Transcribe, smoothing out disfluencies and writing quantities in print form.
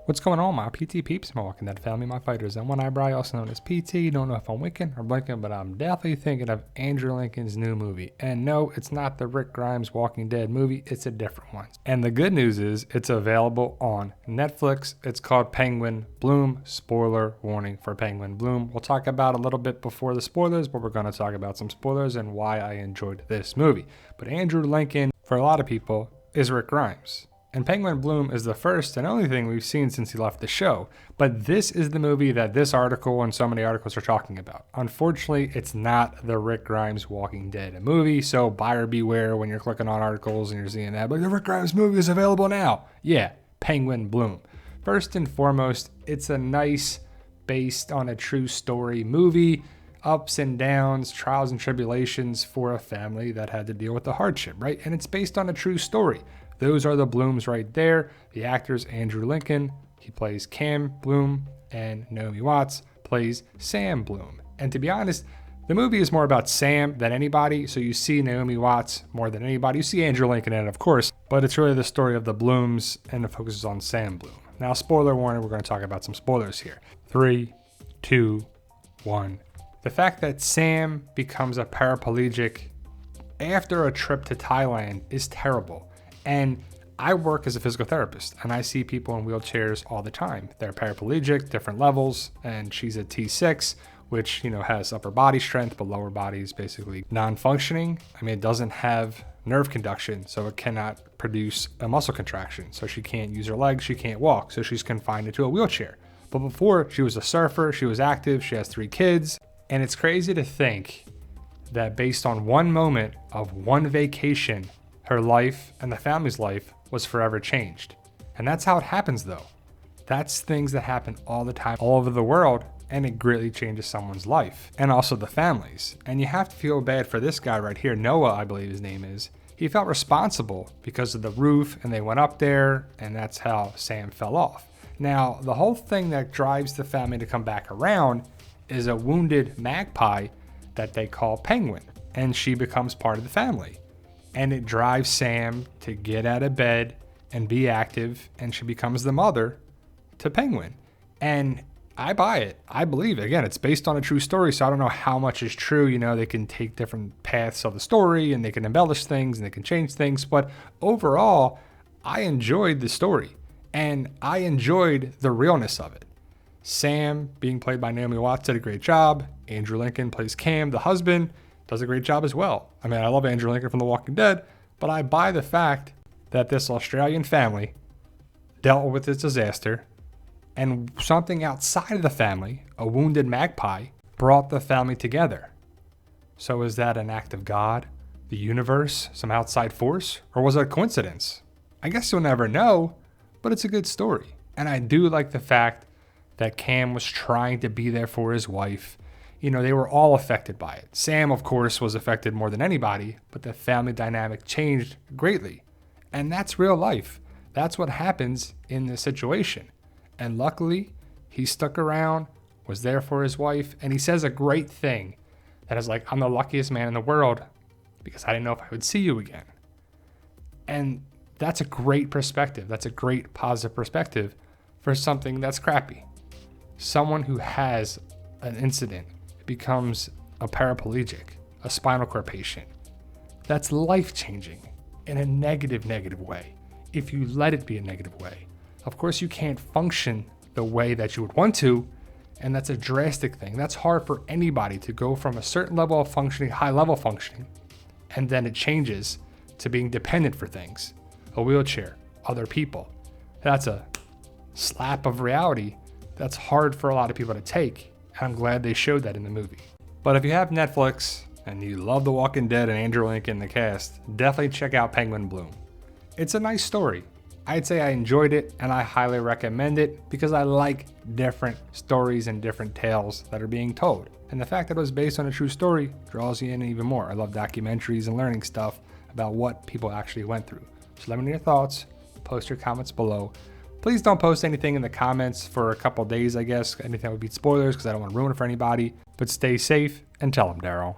What's going on, my PT peeps, my Walking Dead family, my fighters, and one eyebrow, also known as PT. Don't know if I'm winking or blinking, but I'm definitely thinking of Andrew Lincoln's new movie. And no, it's not the Rick Grimes Walking Dead movie, it's a different one. And the good news is it's available on Netflix. It's called Penguin Bloom. Spoiler warning for Penguin Bloom. We'll talk about a little bit before the spoilers, but we're going to talk about some spoilers and why I enjoyed this movie. But Andrew Lincoln, for a lot of people, is Rick Grimes. And Penguin Bloom is the first and only thing we've seen since he left the show. But this is the movie that this article and so many articles are talking about. Unfortunately, it's not the Rick Grimes Walking Dead movie, so buyer beware when you're clicking on articles and you're seeing that, but the Rick Grimes movie is available now. Yeah, Penguin Bloom. First and foremost, it's a nice, based on a true story movie. Ups and downs, trials and tribulations for a family that had to deal with the hardship, right? And it's based on a true story. Those are the Blooms right there. The actors, Andrew Lincoln, he plays Cam Bloom, and Naomi Watts plays Sam Bloom. And to be honest, the movie is more about Sam than anybody, so you see Naomi Watts more than anybody. You see Andrew Lincoln in it, of course, but it's really the story of the Blooms, and it focuses on Sam Bloom. Now, spoiler warning, we're going to talk about some spoilers here. 3, 2, 1. The fact that Sam becomes a paraplegic after a trip to Thailand is terrible. And I work as a physical therapist, and I see people in wheelchairs all the time. They're paraplegic, different levels, and she's a T6, which, has upper body strength, but lower body is basically non-functioning. I mean, it doesn't have nerve conduction, so it cannot produce a muscle contraction. So she can't use her legs, she can't walk, so she's confined into a wheelchair. But before, she was a surfer, she was active, she has 3 kids, and it's crazy to think that based on one moment of one vacation, her life and the family's life was forever changed. And that's how it happens though. That's things that happen all the time, all over the world, and it greatly changes someone's life and also the families. And you have to feel bad for this guy right here, Noah, I believe his name is. He felt responsible because of the roof and they went up there, and that's how Sam fell off. Now, the whole thing that drives the family to come back around is a wounded magpie that they call Penguin, and she becomes part of the family. And it drives Sam to get out of bed and be active, and she becomes the mother to Penguin. And I buy it. I believe it. Again, it's based on a true story, so I don't know how much is true. They can take different paths of the story, and they can embellish things, and they can change things. But overall, I enjoyed the story, and I enjoyed the realness of it. Sam, being played by Naomi Watts, did a great job. Andrew Lincoln plays Cam, the husband, does a great job as well. I mean, I love Andrew Lincoln from The Walking Dead, but I buy the fact that this Australian family dealt with this disaster, and something outside of the family, a wounded magpie, brought the family together. So is that an act of God, the universe, some outside force, or was it a coincidence? I guess you'll never know, but it's a good story. And I do like the fact that Cam was trying to be there for his wife. They were all affected by it. Sam, of course, was affected more than anybody, but the family dynamic changed greatly. And that's real life. That's what happens in this situation. And luckily, he stuck around, was there for his wife, and he says a great thing that is like, I'm the luckiest man in the world because I didn't know if I would see you again. And that's a great perspective. That's a great positive perspective for something that's crappy. Someone who has an incident becomes a paraplegic, a spinal cord patient. That's life-changing in a negative way, if you let it be a negative way. Of course, you can't function the way that you would want to, and that's a drastic thing. That's hard for anybody to go from a certain level of functioning, high-level functioning, and then it changes to being dependent for things, a wheelchair, other people. That's a slap of reality that's hard for a lot of people to take. And I'm glad they showed that in the movie. But if you have Netflix and you love The Walking Dead and Andrew Lincoln, the cast, definitely check out Penguin Bloom. It's a nice story. I'd say I enjoyed it, and I highly recommend it because I like different stories and different tales that are being told. And the fact that it was based on a true story draws you in even more. I love documentaries and learning stuff about what people actually went through. So let me know your thoughts. Post your comments below. Please don't post anything in the comments for a couple days, I guess. Anything that would be spoilers because I don't want to ruin it for anybody. But stay safe and tell them, Daryl.